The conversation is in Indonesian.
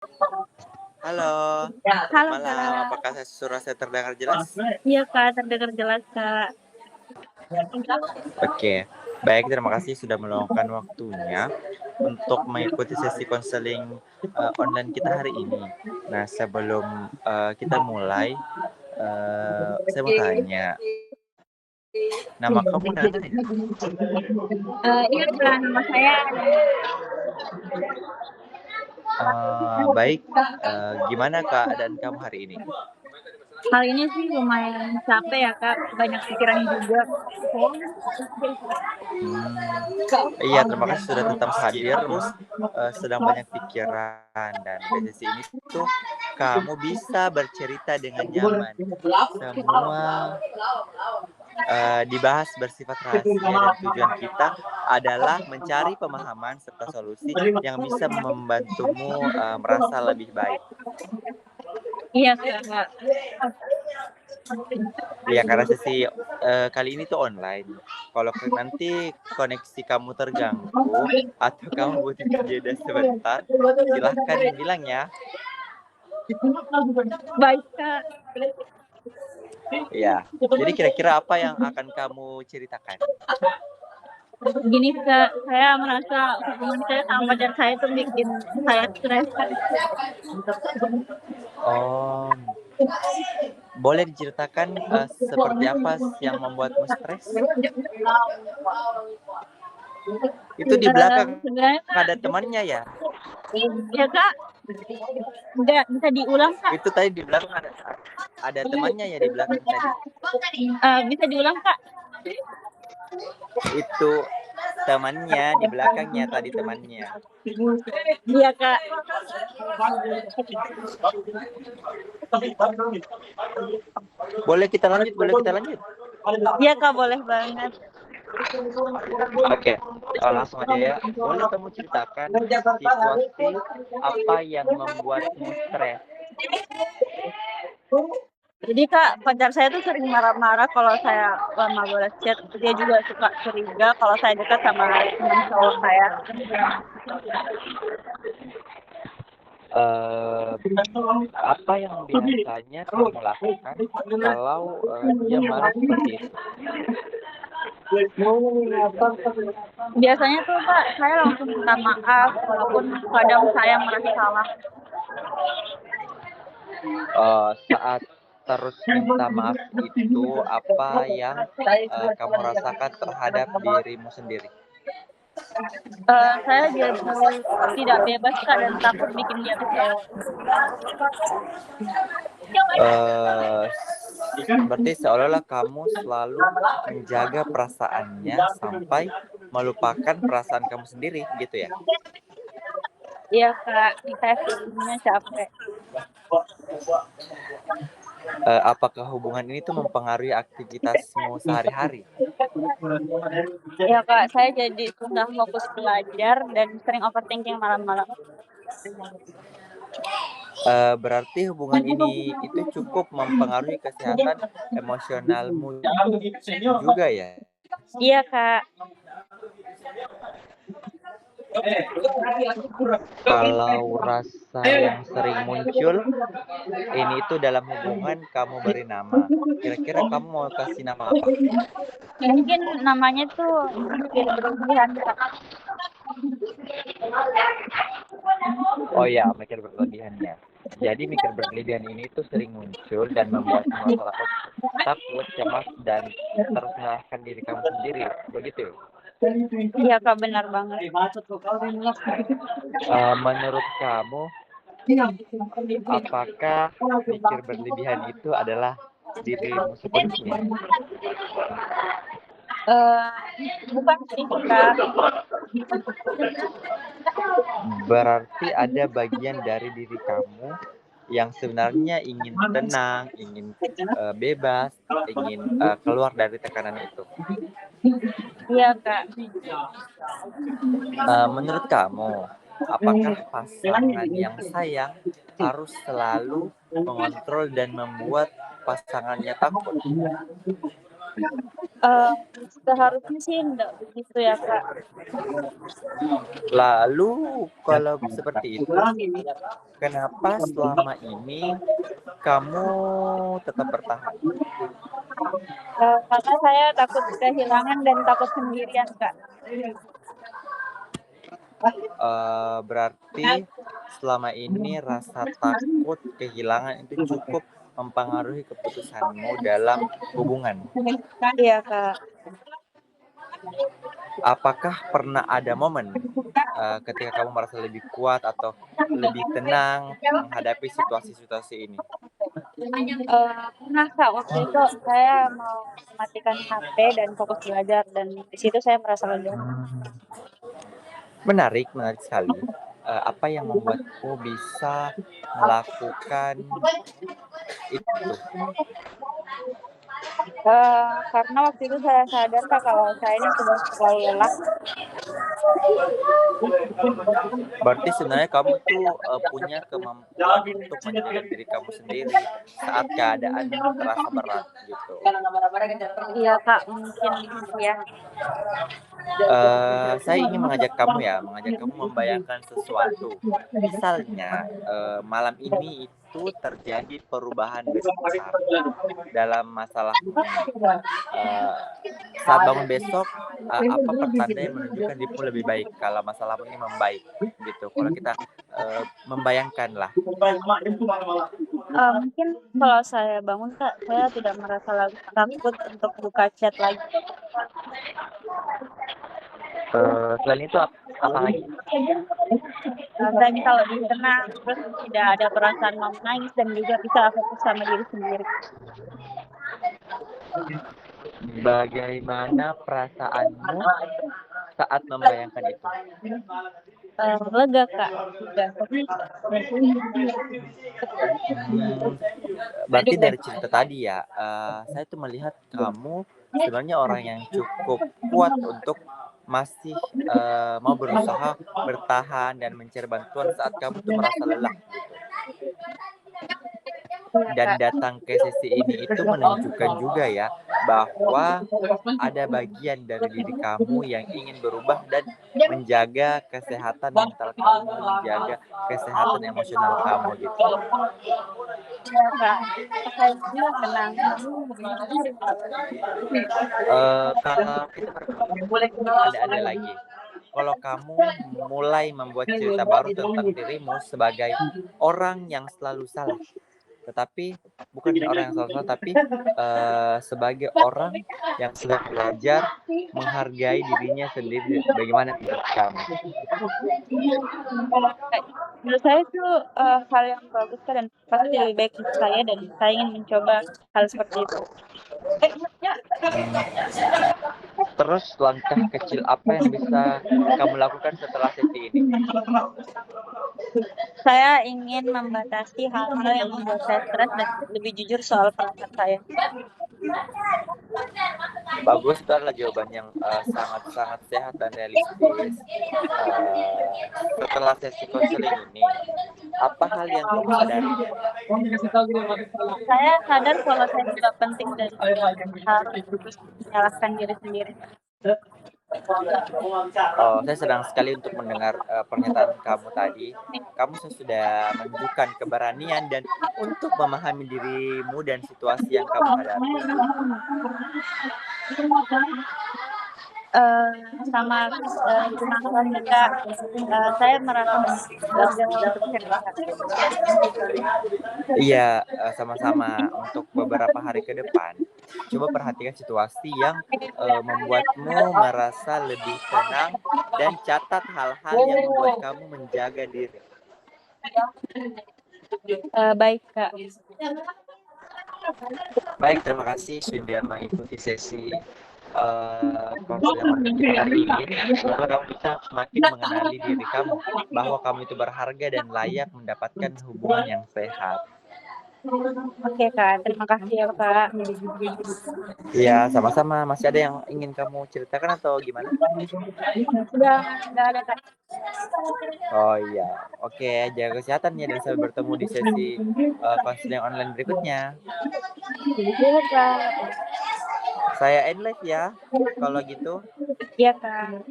Halo, selamat Halo malam. Kak. Apakah suara saya terdengar jelas? Iya Kak, terdengar jelas Kak. Oke, baik. Terima kasih sudah meluangkan waktunya untuk mengikuti sesi konseling online kita hari ini. Nah, sebelum kita mulai, saya mau tanya, nama kamu Nana ya? Iya Kak, nama saya Baik. Gimana keadaan kamu hari ini? Hal ini sih lumayan capek ya Kak, banyak pikiran juga. Iya, terima kasih sudah tetap hadir. Sedang banyak pikiran dan dari sisi ini tuh kamu bisa bercerita dengan nyaman. Semua dibahas bersifat rahasia dan tujuan kita adalah mencari pemahaman serta solusi yang bisa membantumu merasa lebih baik. Iya Kak. Ya, karena sesi kali ini tuh online. Kalau nanti koneksi kamu terganggu atau kamu butuh jeda sebentar, silahkan bilang ya. Baik Kak. Ya, jadi kira-kira apa yang akan kamu ceritakan? Gini Kak, saya merasa hubungan saya sama pacar saya tuh bikin saya stres. Oh, boleh diceritakan seperti apa yang membuatmu stres? Itu di belakang Sebenarnya Kak, ada temannya ya? ya Kak, enggak bisa diulang Kak? Itu tadi di belakang ada temannya ya di belakang tadi? Bisa diulang Kak? Itu temannya di belakangnya tadi temannya. Iya Kak. Boleh kita lanjut, boleh kita lanjut. Iya Kak, boleh banget. Oke, langsung aja ya. Boleh kamu ceritakan situasi apa yang membuatmu stres? Jadi Kak, pacar saya tuh sering marah-marah kalau saya lama balas chat. Dia juga suka curiga kalau saya dekat sama teman cowok saya. Eh, Apa yang biasanya kamu lakukan kalau dia marah seperti itu? Biasanya tuh Kak, saya langsung minta maaf walaupun kadang saya merasa salah. Saat terus minta maaf itu apa yang kamu rasakan terhadap dirimu sendiri? Saya jadi tidak bebas Kak dan takut bikin dia kecewa. Eh, Berarti seolah-olah kamu selalu menjaga perasaannya sampai melupakan perasaan kamu sendiri, gitu ya? Iya Kak, saya sebenarnya capek. Apakah hubungan ini tuh mempengaruhi aktivitasmu sehari-hari? Iya Kak, saya jadi susah fokus belajar dan sering overthinking malam-malam. Berarti hubungan ini itu cukup mempengaruhi kesehatan emosionalmu juga ya? Iya Kak. Kalau rasa yang sering muncul, ini itu dalam hubungan kamu beri nama. Kira-kira kamu mau kasih nama apa? Mungkin namanya tuh mikir berlebihan Kak. Oh ya, mikir berlebihannya. Jadi mikir berlebihan ini tuh sering muncul dan membuat merasa takut, cemas, dan terus menyalahkan diri kamu sendiri. Begitu. Iya Kak, benar banget. Menurut kamu, apakah mikir berlebihan itu adalah dirimu sepenuhnya? Bukan sih Kak. Berarti ada bagian dari diri kamu yang sebenarnya ingin tenang, ingin bebas, ingin keluar dari tekanan itu. Iya Kak. Menurut kamu, apakah pasangan yang sayang harus selalu mengontrol dan membuat pasangannya takut? Eee, Seharusnya sih enggak begitu ya, Kak. Lalu kalau seperti itu, kenapa selama ini kamu tetap bertahan? Karena saya takut kehilangan dan takut sendirian, Kak. Berarti selama ini rasa takut kehilangan itu cukup mempengaruhi keputusanmu dalam hubungan. Iya, Kak. Apakah pernah ada momen, ketika kamu merasa lebih kuat atau lebih tenang menghadapi situasi-situasi ini? Pernah, Kak, waktu itu saya mau mematikan HP dan fokus belajar dan di situ saya merasa lega. Menarik menarik sekali. Apa yang membuatmu bisa melakukan itu? Karena waktu itu saya sadar, Kak, kalau saya ini sudah terlalu lelah. Berarti sebenarnya kamu tuh, punya kemampuan untuk menjaga diri kamu sendiri saat keadaan terasa berat gitu. Iya, Kak, mungkin iya. Saya ingin mengajak kamu membayangkan sesuatu. Misalnya, malam ini itu terjadi perubahan besar dalam masalahmu ini. Eee, Saat bangun besok, apa pertanda yang menunjukkan dirimu lebih baik kalau masalahmu ini membaik gitu? Kalau kita, membayangkanlah. Mungkin kalau saya bangun, Kak, saya tidak merasa takut untuk buka chat lagi. Selain itu apa lagi? Saya bisa lebih tenang, terus tidak ada perasaan mau menangis dan juga bisa fokus sama diri sendiri. Bagaimana perasaanmu saat membayangkan itu? Lega, Kak, lega. Mmm, Berarti dari cerita tadi ya, saya tuh melihat kamu sebenarnya orang yang cukup kuat untuk masih, mau berusaha bertahan dan mencari bantuan saat kamu tuh merasa lelah gitu. Iya, Dan Kak. datang ke sesi ini itu menunjukkan juga ya, bahwa ada bagian dari diri kamu yang ingin berubah dan menjaga kesehatan mental kamu, menjaga kesehatan emosional kamu gitu. Iya, Kak. Saya juga tenang. Kalau kita berandai-andai lagi, kalau kamu mulai membuat cerita baru tentang dirimu sebagai orang yang selalu salah, tetapi bukan orang yang selalu salah, tapi, sebagai orang yang sedang belajar menghargai dirinya sendiri, bagaimana menurut kamu? Kayak menurut saya itu, hal yang bagus, Kak, dan pasti lebih baik untuk saya dan saya ingin mencoba hal seperti itu. Terus langkah kecil apa yang bisa kamu lakukan setelah sesi ini? Saya ingin membatasi hal-hal yang membuat saya stres dan lebih jujur soal perasaan saya. Bagus, itu adalah jawaban yang, sangat-sangat sehat dan realistis. Setelah sesi konseling ini, apa hal yang kamu sadari? Saya sadar kalau saya juga penting dan harus terus menyalahkan diri sendiri. Oh, saya senang sekali untuk mendengar, pernyataan kamu tadi. Kamu sudah menunjukkan keberanian dan untuk memahami dirimu dan situasi yang kamu hadapi. Eee, Sama, terima kasih, Kak. Saya merasa lega untuk cerita. Iya, sama-sama. Untuk beberapa hari ke depan, coba perhatikan situasi yang, membuatmu merasa lebih tenang dan catat hal-hal yang membuat kamu menjaga diri. Baik, Kak. Baik, terima kasih sudah mengikuti sesi, konseling online kita hari ini. Semoga kamu bisa semakin mengenali diri kamu, bahwa kamu itu berharga dan layak mendapatkan hubungan yang sehat. Oke, Kak, terima kasih ya, Kak. Iya, sama-sama. Masih ada yang ingin kamu ceritakan atau gimana? Udah nggak ada, Kak. Oh iya, oke, jaga kesehatan ya dan sampai bertemu di sesi, konseling online berikutnya. Iya, Kak. Saya end live ya, kalau gitu. Iya, Kak.